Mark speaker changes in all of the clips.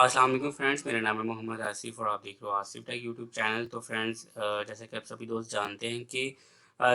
Speaker 1: अस्सलाम वालेकुम फ्रेंड्स, मेरा नाम है मोहम्मद आसिफ और आप देख रहे हो आसिफ टेक यूट्यूब चैनल। तो फ्रेंड्स, जैसा कि आप सभी दोस्त जानते हैं कि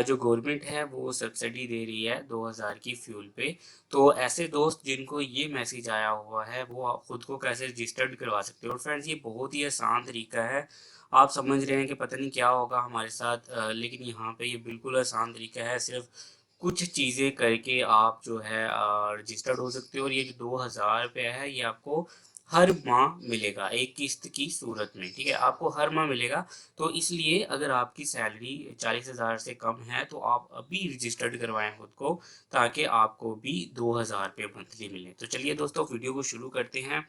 Speaker 1: जो गवर्नमेंट है वो सब्सिडी दे रही है 2000 की फ्यूल पे। तो ऐसे दोस्त जिनको ये मैसेज आया हुआ है वो खुद को कैसे रजिस्टर्ड करवा सकते हो। और फ्रेंड्स, ये बहुत ही आसान तरीका है। आप समझ रहे हैं कि पता नहीं क्या होगा हमारे साथ, लेकिन यहाँ पे ये बिल्कुल आसान तरीका है। सिर्फ कुछ चीज़ें करके आप जो है रजिस्टर्ड हो सकते हो। और ये जो 2000 रुपये है ये आपको हर माह मिलेगा एक किस्त की सूरत में। ठीक है, आपको हर माह मिलेगा। तो इसलिए अगर आपकी सैलरी 40,000 से कम है तो आप अभी रजिस्टर्ड करवाएं खुद को, ताकि आपको भी 2000 रुपये मंथली मिले। तो चलिए दोस्तों, वीडियो को शुरू करते हैं।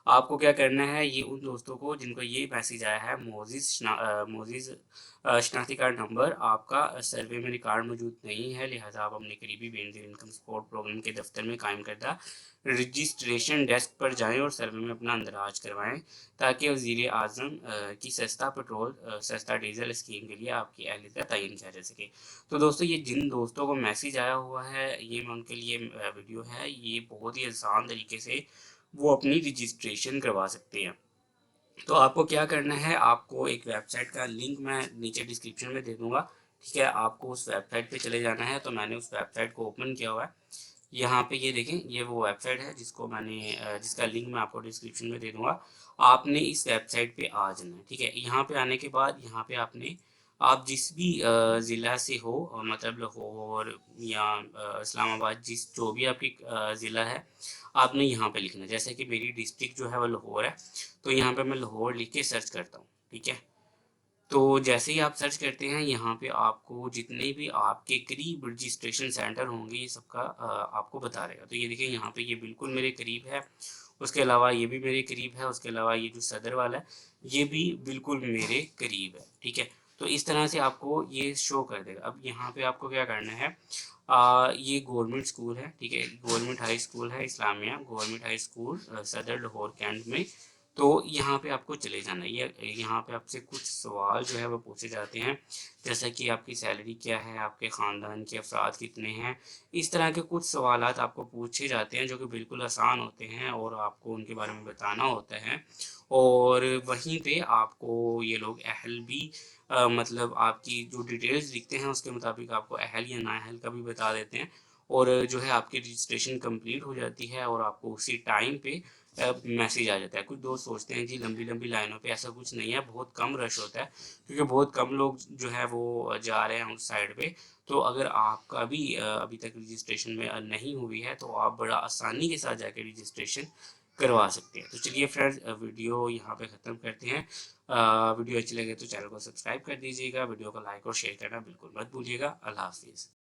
Speaker 1: आपको क्या करना है, ये उन दोस्तों को जिनको ये मैसेज आया है, मोजिज़ शनाख्ती कार्ड नंबर आपका सर्वे में रिकॉर्ड मौजूद नहीं है, लिहाजा आप अपने करीबी बेनजीर इनकम सपोर्ट प्रोग्राम के दफ्तर में कायम करदा रजिस्ट्रेशन डेस्क पर जाएं और सर्वे में अपना अंदराज करवाएं, ताकि वज़ीर आज़म की सस्ता पेट्रोल सस्ता डीजल स्कीम के लिए आपकी अहलियत का तयन किया जा सके। तो दोस्तों, ये जिन दोस्तों को मैसेज आया हुआ है ये मैं उनके लिए वीडियो है। ये बहुत ही आसान तरीके से वो अपनी रजिस्ट्रेशन करवा सकते हैं। तो आपको क्या करना है, आपको एक वेबसाइट का लिंक मैं नीचे डिस्क्रिप्शन में दे दूंगा। ठीक है, आपको उस वेबसाइट पे चले जाना है। तो मैंने उस वेबसाइट को ओपन किया हुआ है। यहाँ पे ये देखें, ये वो वेबसाइट है जिसको जिसका लिंक मैं आपको डिस्क्रिप्शन में दे दूंगा। आपने इस वेबसाइट पे आ जाना है। ठीक है, यहाँ पे आने के बाद यहाँ पे आप जिस भी ज़िला से हो, मतलब लाहौर या इस्लामाबाद, जो भी आपकी ज़िला है, आपने यहाँ पे लिखना है। जैसे कि मेरी डिस्ट्रिक्ट जो है वो लाहौर है, तो यहाँ पे मैं लाहौर लिख के सर्च करता हूँ। ठीक है, तो जैसे ही आप सर्च करते हैं यहाँ पे आपको जितने भी आपके करीब रजिस्ट्रेशन सेंटर होंगे ये सबका आपको बता रहेगा। तो ये देखिए, यहाँ पे ये बिल्कुल मेरे करीब है। उसके अलावा ये भी मेरे करीब है। उसके अलावा ये जो सदर वाला है ये भी बिल्कुल मेरे करीब है। ठीक है, तो इस तरह से आपको ये शो कर देगा। अब यहाँ पे आपको क्या करना है, ये गवर्नमेंट स्कूल है। ठीक है, गवर्नमेंट हाई स्कूल है, इस्लामिया गवर्नमेंट हाई स्कूल, सदर लाहौर कैंट में। तो यहाँ पे आपको चले जाना है। ये यहाँ पे आपसे कुछ सवाल जो है वो पूछे जाते हैं, जैसा कि आपकी सैलरी क्या है, आपके ख़ानदान के अफराद कितने हैं। इस तरह के कुछ सवालात आपको पूछे जाते हैं जो कि बिल्कुल आसान होते हैं और आपको उनके बारे में बताना होता है। और वहीं पे आपको ये लोग अहल भी मतलब आपकी जो डिटेल्स लिखते हैं उसके मुताबिक आपको अहल या नाअहल का भी बता देते हैं। और जो है आपकी रजिस्ट्रेशन कंप्लीट हो जाती है और आपको उसी टाइम पे मैसेज आ जाता है। कुछ दोस्त सोचते हैं जी लंबी लंबी लाइनों पे, ऐसा कुछ नहीं है, बहुत कम रश होता है क्योंकि बहुत कम लोग जो है वो जा रहे हैं उस साइड पे। तो अगर आपका भी अभी तक रजिस्ट्रेशन में नहीं हुई है तो आप बड़ा आसानी के साथ जाके रजिस्ट्रेशन करवा सकते हैं। तो चलिए फ्रेंड्स, वीडियो यहाँ पे ख़त्म करते हैं। वीडियो अच्छी लगे तो चैनल को सब्सक्राइब कर दीजिएगा, वीडियो को लाइक और शेयर करना बिल्कुल मत भूलिएगा। अल्लाह हाफिज़।